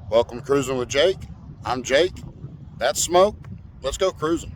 Welcome to Cruising with Jake. I'm Jake. That's Smoke. Let's go cruising.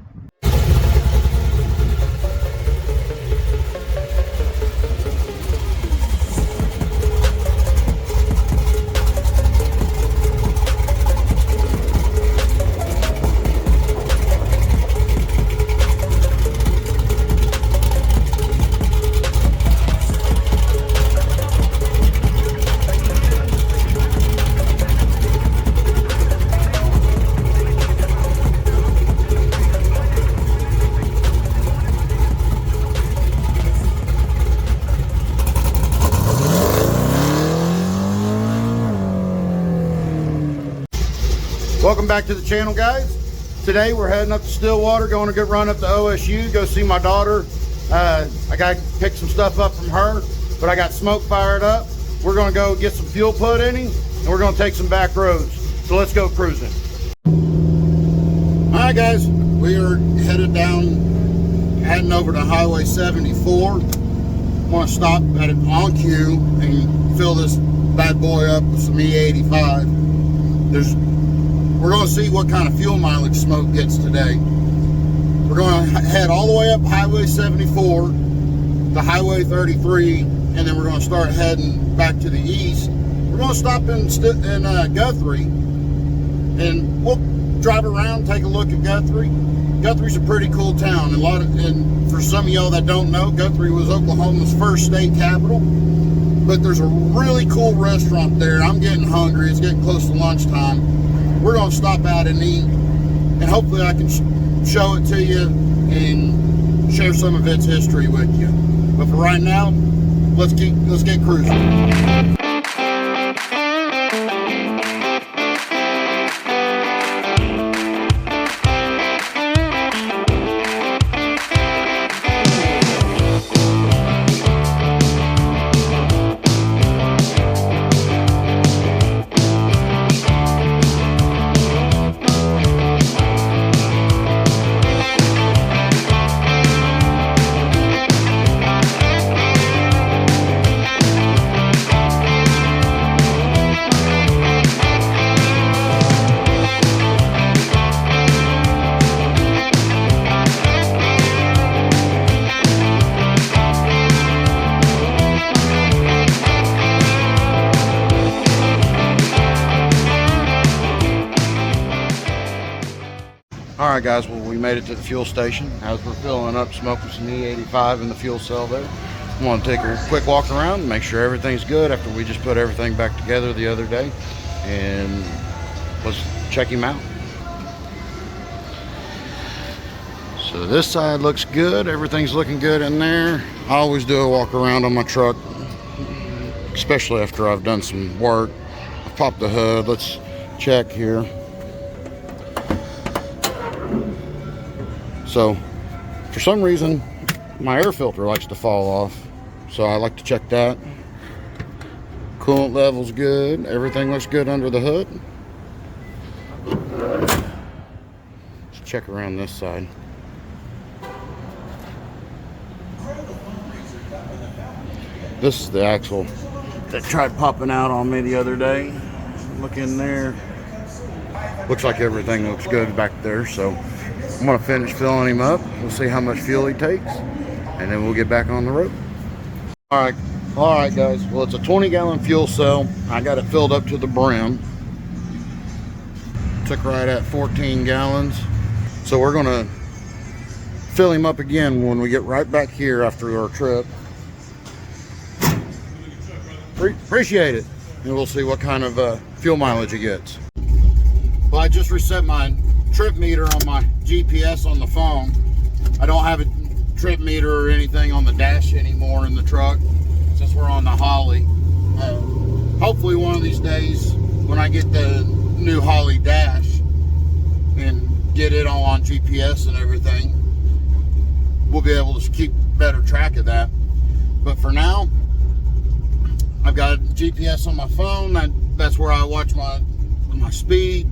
Welcome back to the channel, guys. Today we're heading up to Stillwater, going a good run up to OSU, go see my daughter. I got to pick some stuff up from her, but I got Smoke fired up. We're going to go get some fuel put in him, and we're going to take some back roads. So let's go cruising. All right, guys, we are heading over to Highway 74. I'm going to stop at an on cue and fill this bad boy up with some E85. We're going to see what kind of fuel mileage Smoke gets today. We're going to head all the way up Highway 74 to Highway 33, and then we're going to start heading back to the east. We're going to stop in Guthrie, and we'll drive around, take a look at Guthrie. Guthrie's a pretty cool town. And for some of y'all that don't know, Guthrie was Oklahoma's first state capital. But there's a really cool restaurant there. I'm getting hungry. It's getting close to lunchtime. We're going to stop out and eat, and hopefully I can show it to you and share some of its history with you. But for right now, let's get cruising. Alright guys, well, we made it to the fuel station. As we're filling up, Smoke with some E85 in the fuel cell there. I want to take a quick walk around and make sure everything's good after we just put everything back together the other day. And let's check him out. So this side looks good. Everything's looking good in there. I always do a walk around on my truck, especially after I've done some work. I've popped the hood. Let's check here. So for some reason my air filter likes to fall off, so I like to check that. Coolant level's good. Everything looks good under the hood. Let's check around this side. This is the axle that tried popping out on me the other day. Look in there. Looks like everything looks good back there, so I'm going to finish filling him up. We'll see how much fuel he takes, and then we'll get back on the road. All right, guys. Well, it's a 20-gallon fuel cell. I got it filled up to the brim. Took right at 14 gallons. So we're going to fill him up again when we get right back here after our trip. Appreciate it. And we'll see what kind of fuel mileage he gets. Well, I just reset my trip meter on my GPS on the phone. I don't have a trip meter or anything on the dash anymore in the truck since we're on the holley. Hopefully one of these days when I get the new holley dash and get it all on GPS and everything, we'll be able to keep better track of that. But for now, I've got GPS on my phone. That's where I watch my speed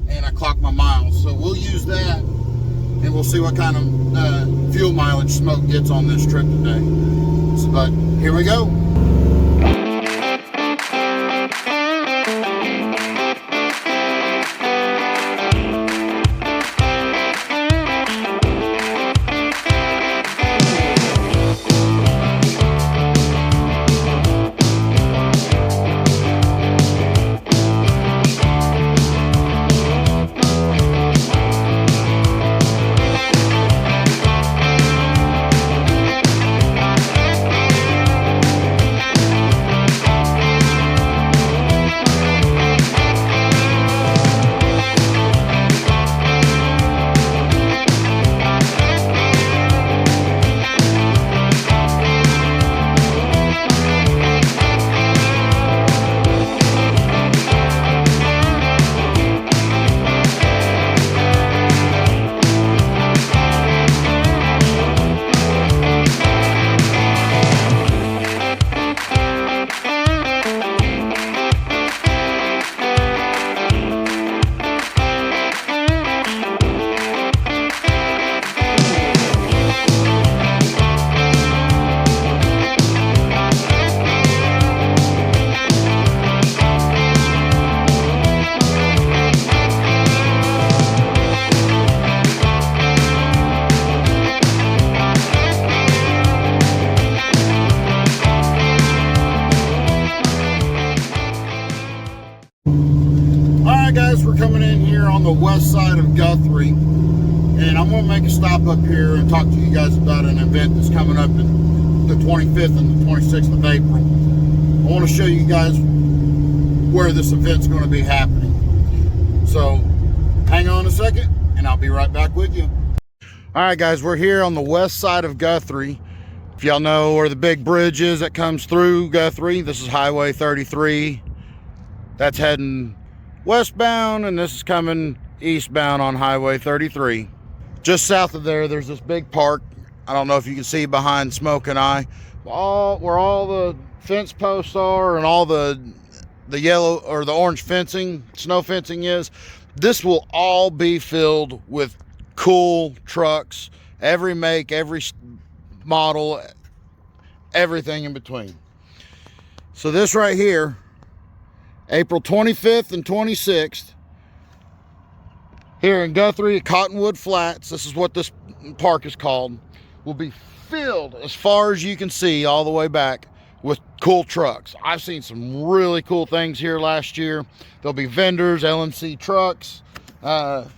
and I clock my miles. So we'll use that, and we'll see what kind of fuel mileage Smoke gets on this trip today. But here we go. coming in here on the west side of Guthrie, and I'm going to make a stop up here and talk to you guys about an event that's coming up the 25th and the 26th of April. I want to show you guys where this event's going to be happening. So hang on a second and I'll be right back with you. All right, guys, we're here on the west side of Guthrie. If y'all know where the big bridge is that comes through Guthrie, this is Highway 33. That's heading westbound, and this is coming eastbound on Highway 33. Just south of there, there's this big park. I don't know if you can see behind Smoke and I, where all the fence posts are and all the yellow or the orange fencing, snow fencing is. This will all be filled with cool trucks, every make, every model, everything in between. So this right here, April 25th and 26th, here in Guthrie, Cottonwood Flats, this is what this park is called, will be filled as far as you can see all the way back with cool trucks. I've seen some really cool things here last year. There'll be vendors, LMC trucks. Let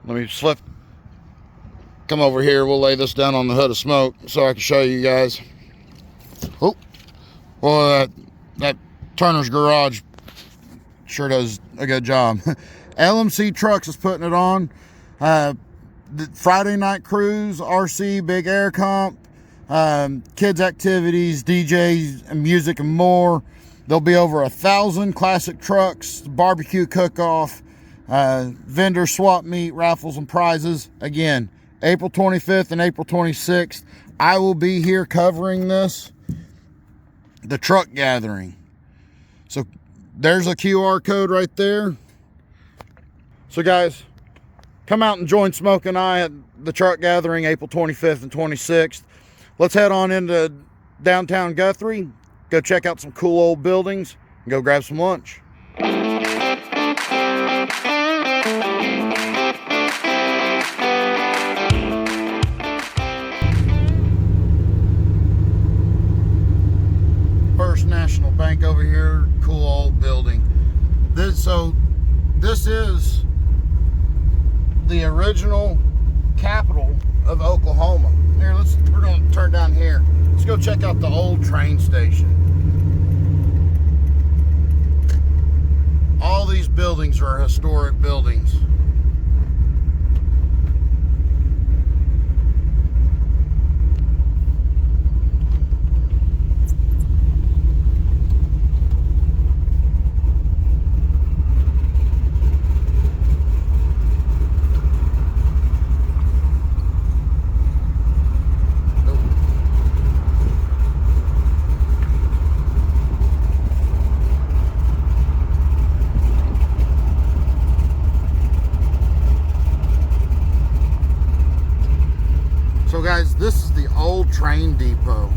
me come over here. We'll lay this down on the hood of Smoke so I can show you guys. Oh, well, that Turner's Garage sure does a good job. LMC Trucks is putting it on. The Friday night cruise, RC, big air comp, kids activities, DJs and music and more. There'll be over 1,000 classic trucks, barbecue cook-off, vendor swap meet, raffles and prizes. Again, April 25th and April 26th. I will be here covering this, the truck gathering. So there's a QR code right there. So guys, come out and join Smoke and I at the truck gathering April 25th and 26th. Let's head on into downtown Guthrie, go check out some cool old buildings, and go grab some lunch. First National Bank over here, cool old building. This is the original capital of Oklahoma. Here, we're going to turn down here. Let's go check out the old train station. All these buildings are historic buildings. So guys, this is the old train depot.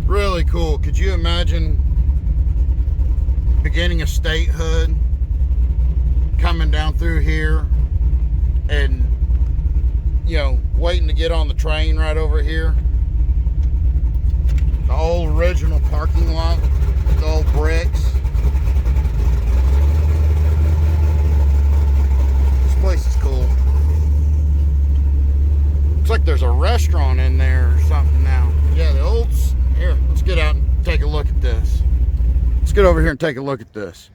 Really cool. Could you imagine beginning of statehood, coming down through here and, you know, waiting to get on the train right over here? The old original parking lot. The old bricks. This place is cool. Looks like there's a restaurant in there or something now. Yeah, the old... Here, let's get out and take a look at this. Let's get over here and take a look at this.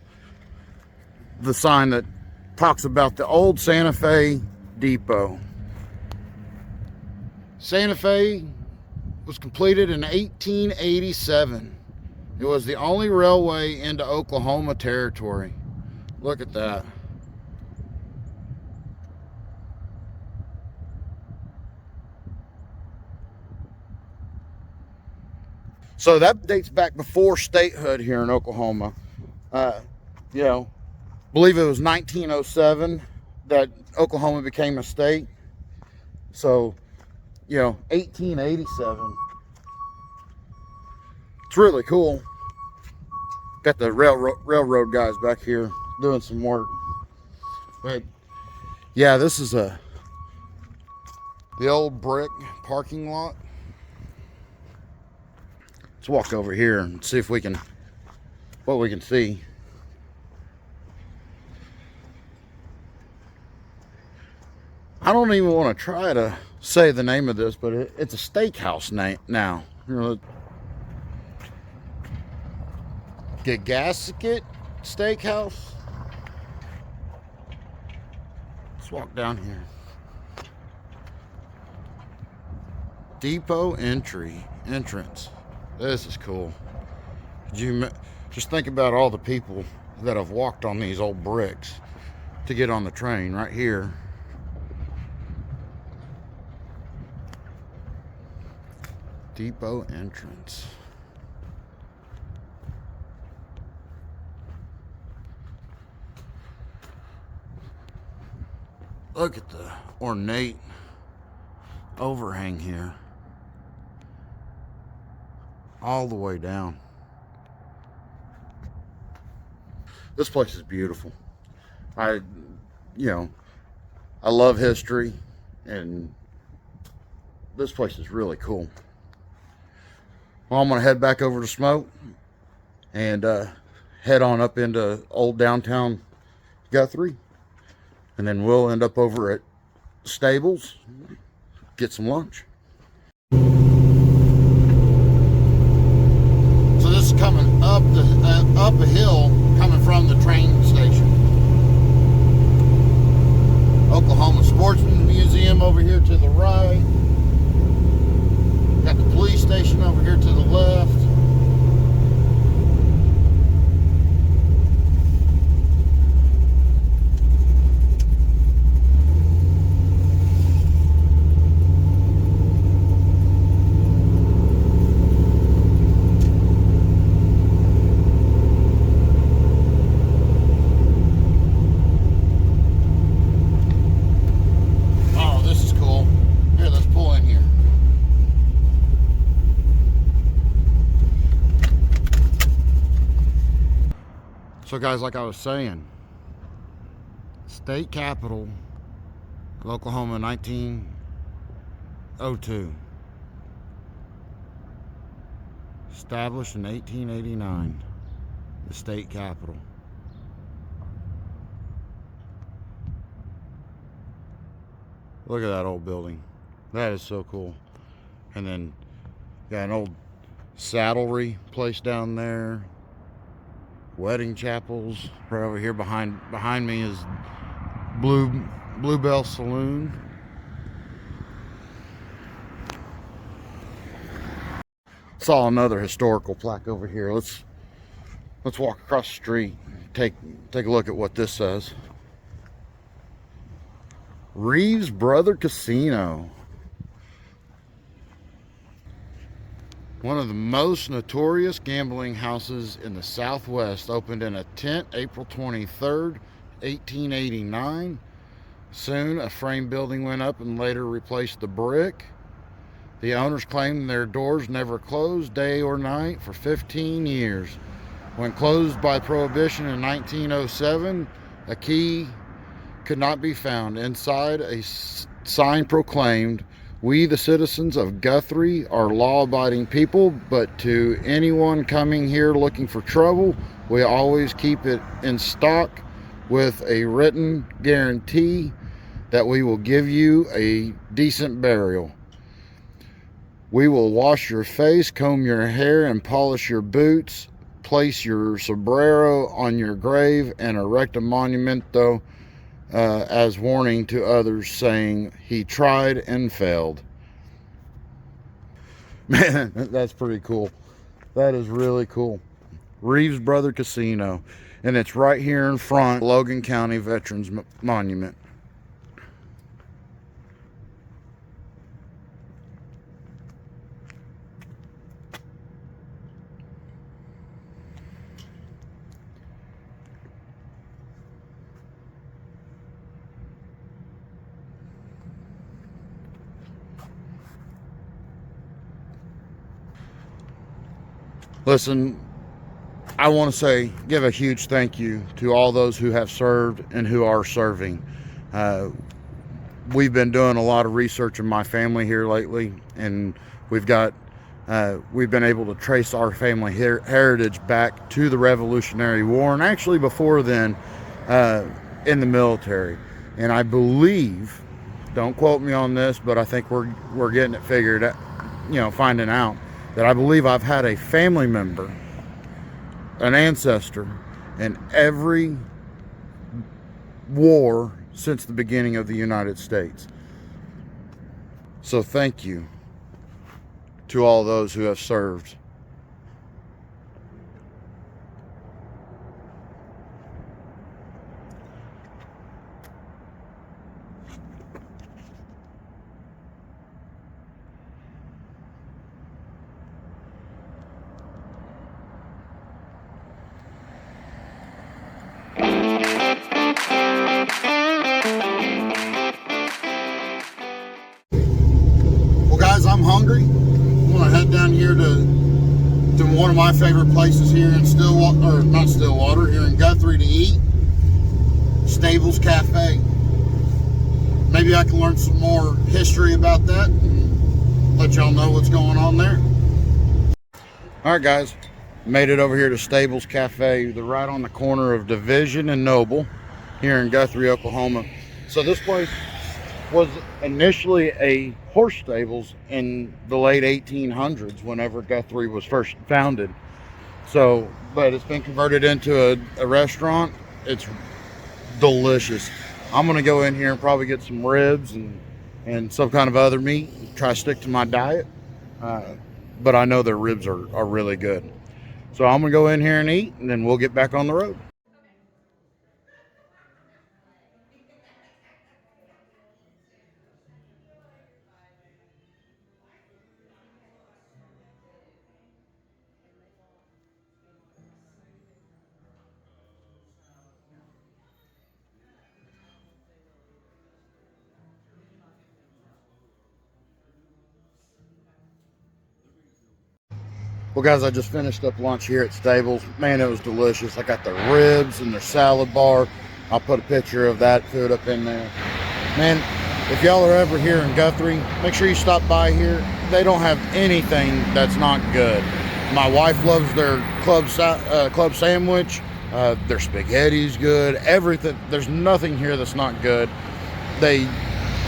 The sign that talks about the old Santa Fe Depot. Santa Fe was completed in 1887. It was the only railway into Oklahoma territory. Look at that. So that dates back before statehood here in Oklahoma. You know, believe it was 1907 that Oklahoma became a state. So, you know, 1887. It's really cool. Got the railroad guys back here doing some work. But yeah, this is The old brick parking lot. Let's walk over here and see if we can, what we can see. I don't even want to try to say the name of this, but it's a steakhouse now. You know, Gasket Steakhouse. Let's walk down here. Depot entrance. This is cool. Just think about all the people that have walked on these old bricks to get on the train right here. Depot entrance. Look at the ornate overhang here. All the way down. This place is beautiful. I love history, and this place is really cool. Well, I'm gonna head back over to Smoke and head on up into old downtown Guthrie, and then we'll end up over at Stables, get some lunch. So this is coming up a hill, coming from the train station. Oklahoma Sportsman Museum over here to the right. Got the police station over here to the left. So guys, like I was saying, state capital of Oklahoma, 1902. Established in 1889, the state capital. Look at that old building. That is so cool. And then got an old saddlery place down there. Wedding chapels. Right over here behind me is Bluebell Saloon. Saw another historical plaque over here. Let's walk across the street. Take a look at what this says. Reeves Brother Casino. One of the most notorious gambling houses in the Southwest, opened in a tent April 23rd, 1889. Soon a frame building went up and later replaced the brick. The owners claimed their doors never closed day or night for 15 years. When closed by prohibition in 1907, a key could not be found. Inside, a sign proclaimed, "We, the citizens of Guthrie, are law-abiding people, but to anyone coming here looking for trouble, we always keep it in stock with a written guarantee that we will give you a decent burial. We will wash your face, comb your hair, and polish your boots, place your sombrero on your grave, and erect a monumento as warning to others, saying, he tried and failed." Man, that's pretty cool. That is really cool. Reeves Brother Casino. And it's right here in front, Logan County Veterans Monument. Listen, I want to give a huge thank you to all those who have served and who are serving. we've been doing a lot of research in my family here lately, and we've been able to trace our family heritage back to the Revolutionary War, and actually before then in the military. And I believe, don't quote me on this, but I think we're getting it figured out, finding out that I believe I've had a family member, an ancestor, in every war since the beginning of the United States. So thank you to all those who have served. I'm hungry. I'm gonna head down here to one of my favorite places here in Stillwater, or not Stillwater, here in Guthrie to eat. Stables Cafe. Maybe I can learn some more history about that and let y'all know what's going on there. All right, guys, made it over here to Stables Cafe. They're right on the corner of Division and Noble here in Guthrie, Oklahoma. So this place was initially a horse stables in the late 1800s, whenever Guthrie was first founded. So, but it's been converted into a restaurant. It's delicious. I'm gonna go in here and probably get some ribs and some kind of other meat, try to stick to my diet, but I know their ribs are really good. So I'm gonna go in here and eat, and then we'll get back on the road. Well, guys, I just finished up lunch here at Stables. Man, it was delicious. I got the ribs and their salad bar. I'll put a picture of that food up in there. Man, if y'all are ever here in Guthrie, make sure you stop by here. They don't have anything that's not good. My wife loves their club sandwich. Their spaghetti's good. Everything. There's nothing here that's not good. They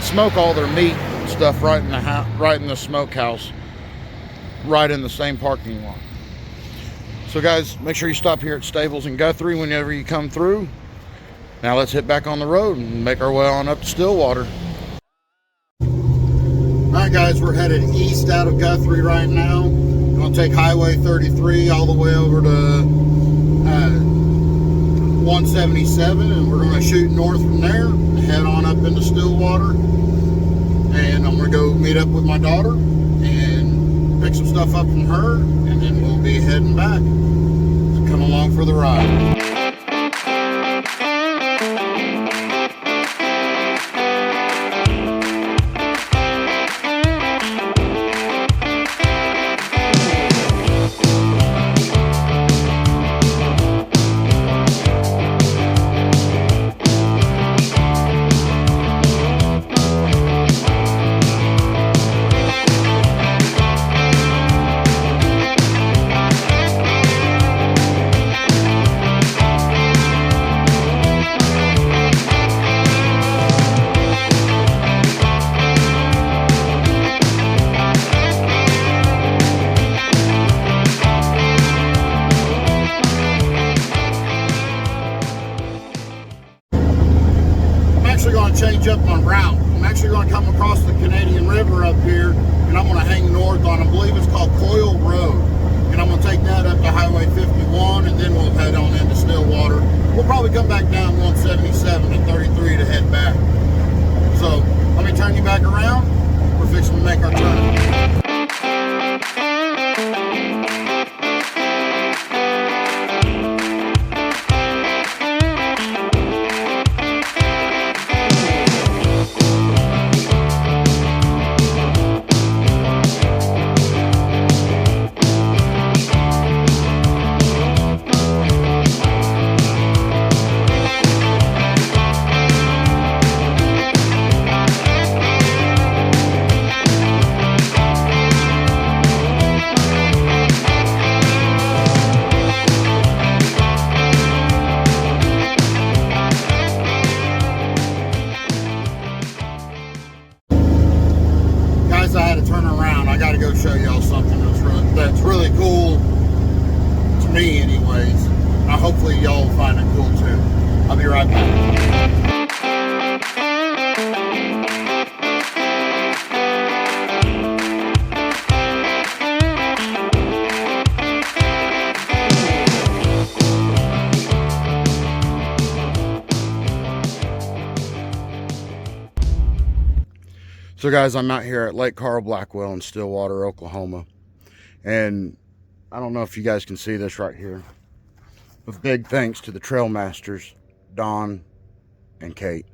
smoke all their meat and stuff right in the smokehouse, right in the same parking lot. So guys, make sure you stop here at Stables in Guthrie whenever you come through. Now let's hit back on the road and make our way on up to Stillwater. Alright guys, we're headed east out of Guthrie right now. We're going to take Highway 33 all the way over to 177, and we're going to shoot north from there and head on up into Stillwater. And I'm going to go meet up with my daughter and pick some stuff up from her, and then we'll be heading back. So come along for the ride. Change up my route. I'm actually going to come across the Canadian River up here, and I'm going to hang north on, I believe it's called Coyle Road, and I'm going to take that up to Highway 51, and then we'll head on into Stillwater. We'll probably come back down 177 and 33 to head back. So let me turn you back around. We're fixing to make our turn. that's really cool to me anyways. Hopefully y'all will find it cool too. I'll be right back. So guys, I'm out here at Lake Carl Blackwell in Stillwater, Oklahoma. And I don't know if you guys can see this right here. With big thanks to the trail masters, Don and Kate.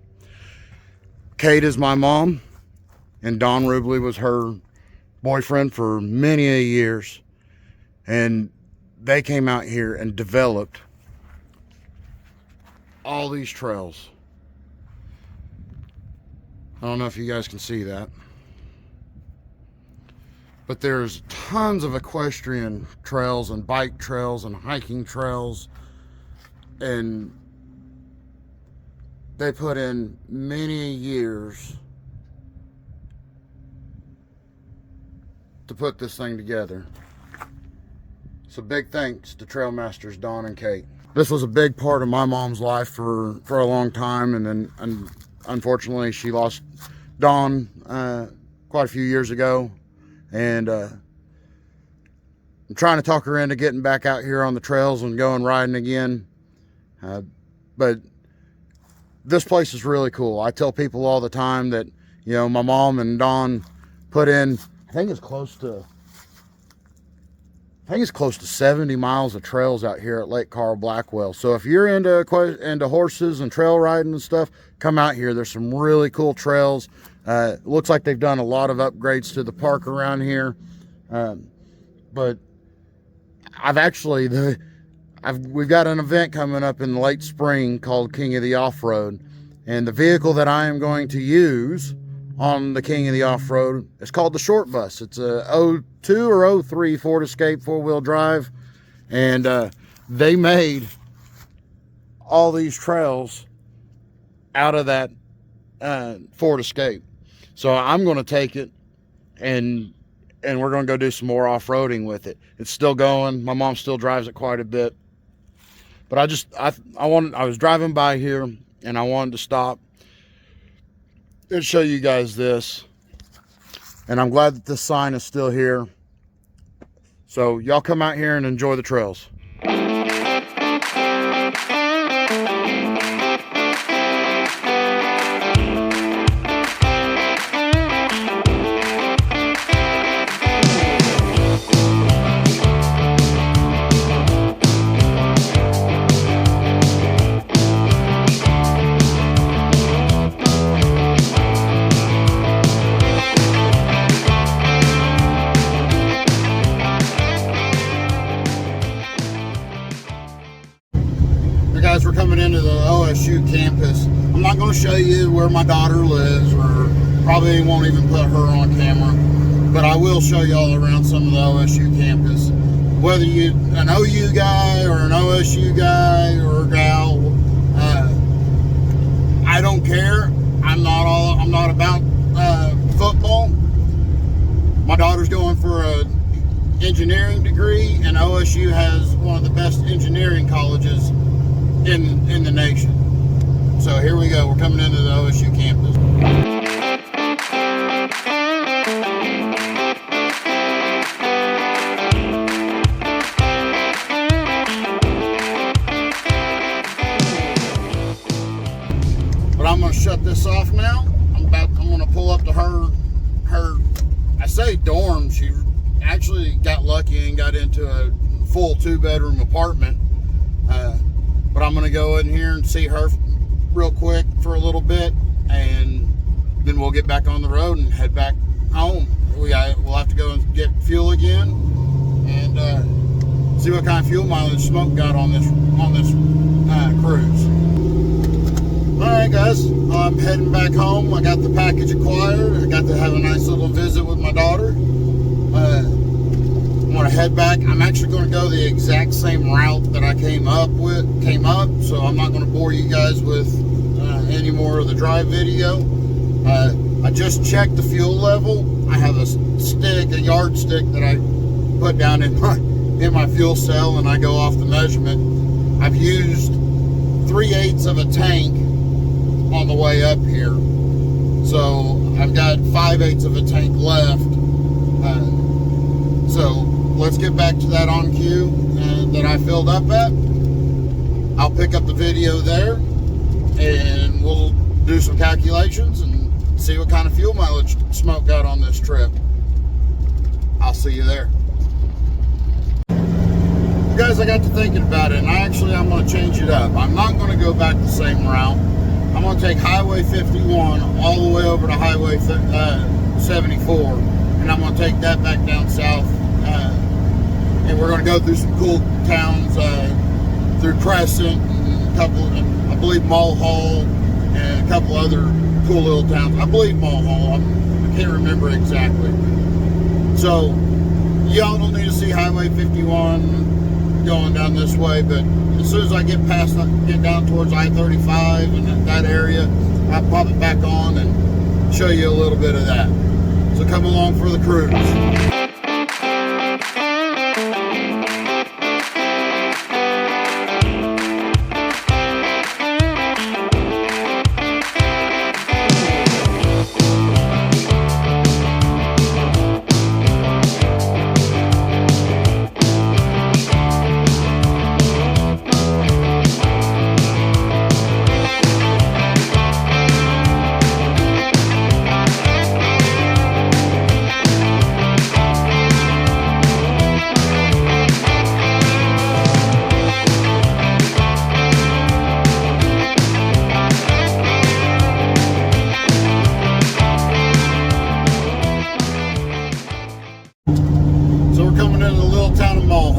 Kate is my mom, and Don Rubley was her boyfriend for many years. And they came out here and developed all these trails. I don't know if you guys can see that, but there's tons of equestrian trails and bike trails and hiking trails, and they put in many years to put this thing together. So big thanks to Trail Masters Don and Kate. This was a big part of my mom's life for a long time, and then unfortunately she lost Don quite a few years ago, and I'm trying to talk her into getting back out here on the trails and going riding again. But this place is really cool. I tell people all the time that, you know, my mom and Don put in, I think it's close to 70 miles of trails out here at Lake Carl Blackwell. So if you're into horses and trail riding and stuff, come out here. There's some really cool trails. Looks like they've done a lot of upgrades to the park around here. But we've got an event coming up in late spring called King of the Off-Road. And the vehicle that I am going to use on the King of the Off-Road is called the Short Bus. It's a 02 or 03 Ford Escape 4-wheel drive. And they made all these trails out of that Ford Escape. So I'm going to take it and we're going to go do some more off-roading with it. It's still going. My mom still drives it quite a bit. But I was driving by here and I wanted to stop and show you guys this. And I'm glad that this sign is still here. So y'all come out here and enjoy the trails. Guys, we're coming into the OSU campus. I'm not going to show you where my daughter lives, or probably won't even put her on camera, but I will show y'all around some of the OSU campus. Whether you're an OU guy or an OSU guy or a gal, I don't care. I'm not about football. My daughter's going for an engineering degree, and OSU has one of the best engineering colleges in the nation. So here we go. We're coming into the OSU campus. But I'm going to shut this off now. I'm going to pull up to her I say dorm. She actually got lucky and got into a full 2-bedroom apartment. But I'm going to go in here and see her real quick for a little bit, and then we'll get back on the road and head back home. We'll have to go and get fuel again and see what kind of fuel mileage Smoke got on this cruise. All right, guys, I'm heading back home. I got the package acquired. I got to have a nice little visit with my daughter. I'm going to head back. I'm actually going to go the exact same route that I came up, so I'm not going to bore you guys with any more of the drive video. I just checked the fuel level. I have a yardstick that I put down in my fuel cell, and I go off the measurement. I've used 3/8 of a tank on the way up here, so I've got 5/8 of a tank left. So let's get back to that on cue that I filled up at. I'll pick up the video there, and we'll do some calculations and see what kind of fuel mileage Smoke got on this trip. I'll see you there. Guys, I got to thinking about it, and I'm going to change it up. I'm not going to go back the same route. I'm going to take Highway 51 all the way over to Highway 74, and I'm going to take that back down south. And we're going to go through some cool towns, through Cruis'n, and a couple, I believe Mulhall, and a couple other cool little towns. I believe Mulhall. I can't remember exactly. So y'all don't need to see Highway 51 going down this way, but as soon as I get down towards I-35 and that area, I'll pop it back on and show you a little bit of that. So come along for the cruise.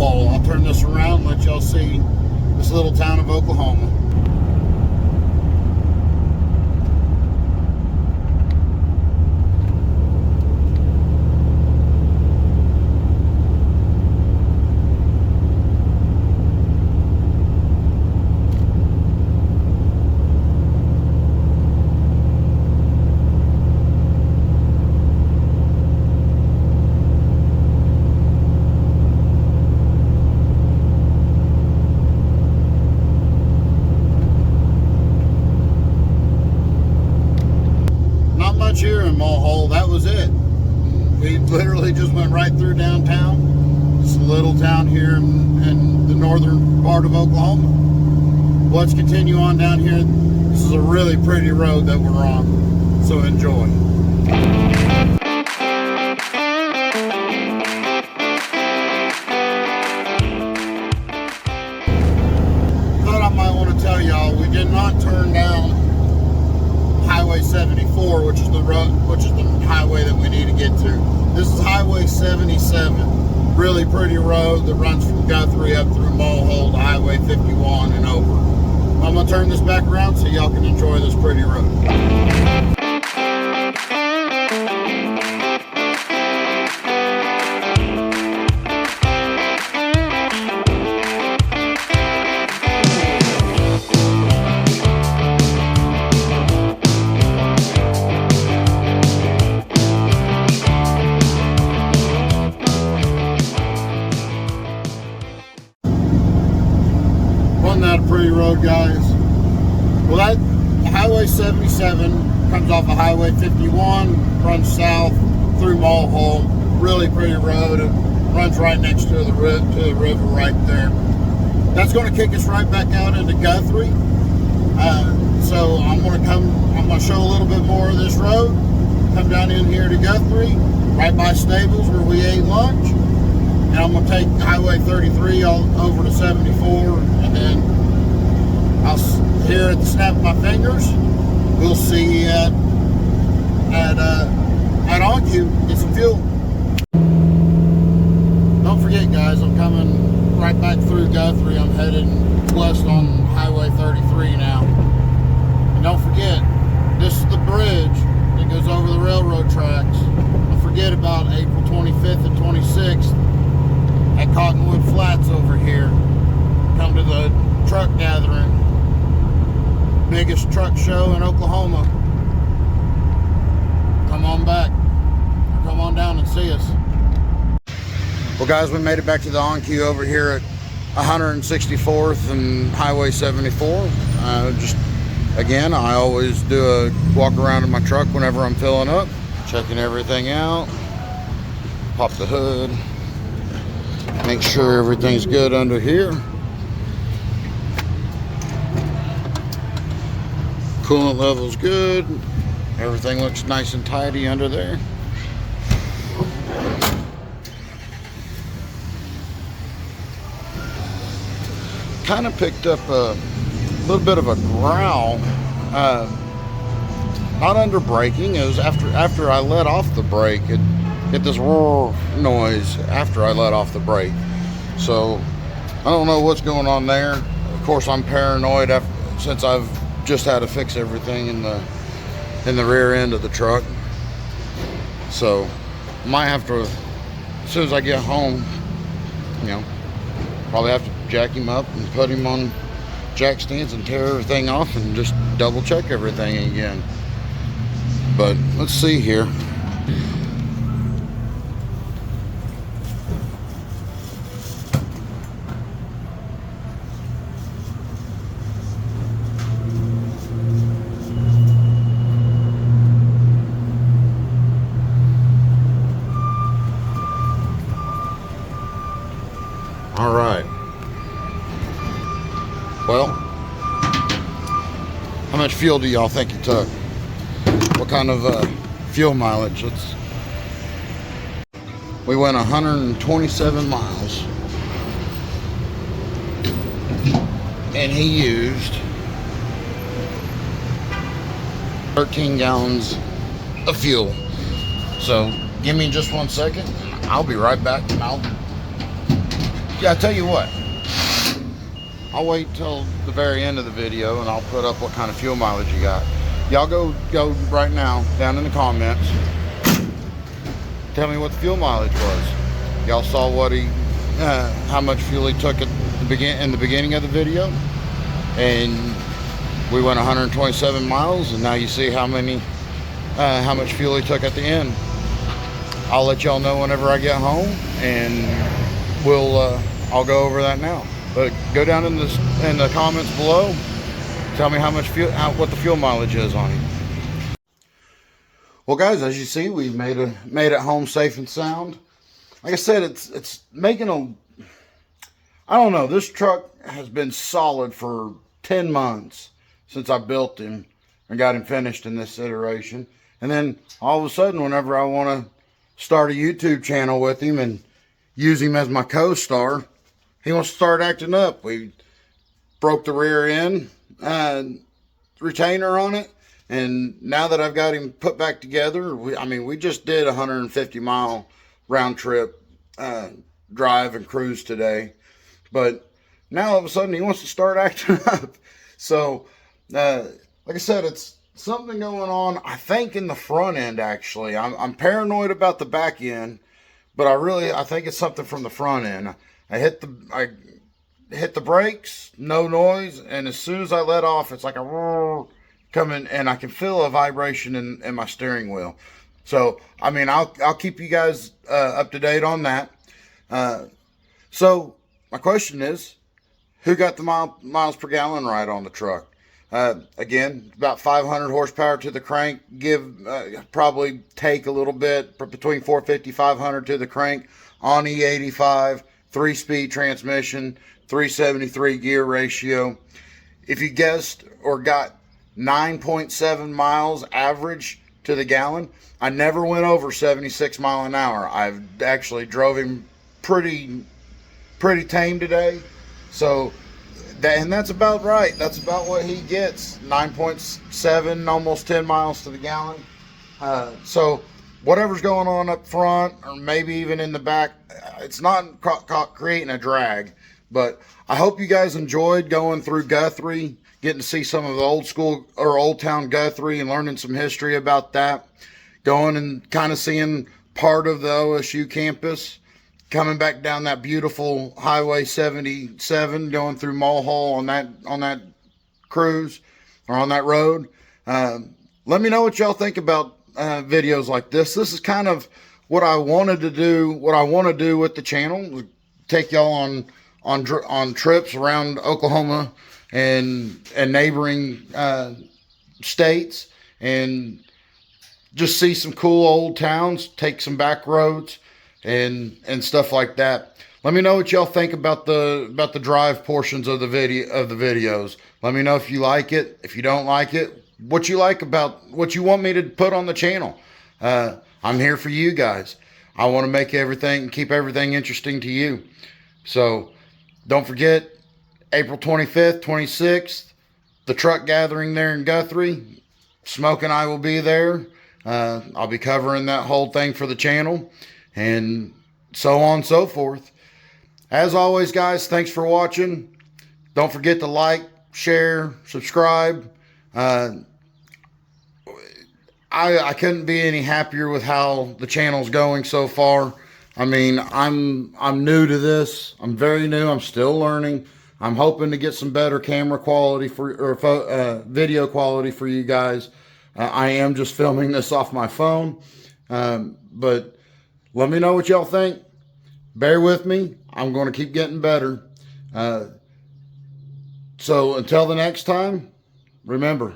I'll turn this around and let y'all see this little town of Oklahoma. Here in Mulhall, that was it. We literally just went right through downtown. It's a little town here in the northern part of Oklahoma. Let's continue on down here. This is a really pretty road that we're on, so enjoy. Thought I might want to tell y'all, we did not turn down Highway 74, which is the highway that we need to get to. This is Highway 77. Really pretty road that runs from Guthrie up through Mulhall to Highway 51 and over. I'm gonna turn this back around so y'all can enjoy this pretty road. Not a pretty road, guys. Well, that Highway 77 comes off of Highway 51, runs south through Mulhall. Really pretty road. It runs right next to the river right there. That's going to kick us right back out into Guthrie. So I'm going to show a little bit more of this road. Come down in here to Guthrie, right by Stables where we ate lunch. And I'm going to take Highway 33 all over to 74, and then here at the snap of my fingers, we'll see you at OnCue, get some fuel. Don't forget, guys, I'm coming right back through Guthrie. I'm heading west on Highway 33 now. And don't forget, this is the bridge that goes over the railroad tracks. Don't forget about April 25th and 26th at Cottonwood Flats over here. Come to the truck gathering. Biggest truck show in Oklahoma. Come on back. Come on down and see us. Well guys, we made it back to the on-cue over here at 164th and Highway 74. Just again, I always do a walk around in my truck whenever I'm filling up, checking everything out. Pop the hood, make sure everything's good under here. Coolant level's good. Everything looks nice and tidy under there. Kind of picked up a little bit of a growl, not under braking. It was after I let off the brake. It hit this roar noise after I let off the brake. So I don't know what's going on there. Of course, I'm paranoid since I've just had to fix everything in the rear end of the truck. So might have to, as soon as I get home, you know, probably have to jack him up and put him on jack stands and tear everything off and just double check everything again. But let's see here. All right. Well, how much fuel do y'all think you took? What kind of fuel mileage? We went 127 miles, and he used 13 gallons of fuel. So give me just 1 second. I'll be right back, and I tell you what, I'll wait till the very end of the video and I'll put up what kind of fuel mileage you got. Y'all go right now down in the comments. Tell me what the fuel mileage was. Y'all saw what how much fuel he took in the beginning of the video, and we went 127 miles, and now you see how much fuel he took at the end. I'll let y'all know whenever I get home, and I'll go over that now. But go down in the comments below. Tell me how much fuel, what the fuel mileage is on it. Well, guys, as you see, we've made it home safe and sound. Like I said, it's making I don't know. This truck has been solid for 10 months since I built him and got him finished in this iteration. And then all of a sudden, whenever I want to start a YouTube channel with him and use him as my co-star, he wants to start acting up. We broke the rear end retainer on it, and now that I've got him put back together, we just did a 150-mile round trip drive and cruise today, but now all of a sudden he wants to start acting up. So like I said, it's something going on, I think, in the front end. Actually, I'm paranoid about the back end, but I think it's something from the front end. I hit the brakes, no noise, and as soon as I let off, it's like a roar coming, and I can feel a vibration in my steering wheel. So I'll keep you guys up to date on that. So my question is, who got the miles per gallon right on the truck? Again, about 500 horsepower to the crank. Probably take a little bit, between 450 500 to the crank on E85. 3-speed transmission, 373 gear ratio. If you guessed or got 9.7 miles average to the gallon, I never went over 76 mile an hour. I've actually drove him pretty tame today. So that's about right. That's about what he gets. 9.7, almost 10 miles to the gallon. So whatever's going on up front, or maybe even in the back, it's not creating a drag. But I hope you guys enjoyed going through Guthrie, getting to see some of the old school or old town Guthrie and learning some history about that. Going and kind of seeing part of the OSU campus, coming back down that beautiful Highway 77, going through Mulhall on that cruise or on that road. Let me know what y'all think about videos like this. This is kind of what I wanted to do, what I want to do with the channel, was take y'all on trips around Oklahoma and neighboring states, and just see some cool old towns, take some back roads and stuff like that. Let me know what y'all think about the drive portions of the videos. Let me know if you like it, if you don't like it, what you like about what you want me to put on the channel. I'm here for you guys. I want to make everything, keep everything interesting to you. So don't forget, April 25th, 26th, the truck gathering there in Guthrie. Smoke and I will be there. I'll be covering that whole thing for the channel, and so on and so forth. As always, guys, thanks for watching. Don't forget to like, share, subscribe. I couldn't be any happier with how the channel's going so far. I mean, I'm new to this. I'm very new. I'm still learning. I'm hoping to get some better camera quality video quality for you guys. I am just filming this off my phone, but let me know what y'all think. Bear with me. I'm going to keep getting better. So until the next time, remember,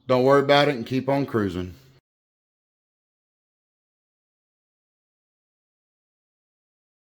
don't worry about it and keep on cruising.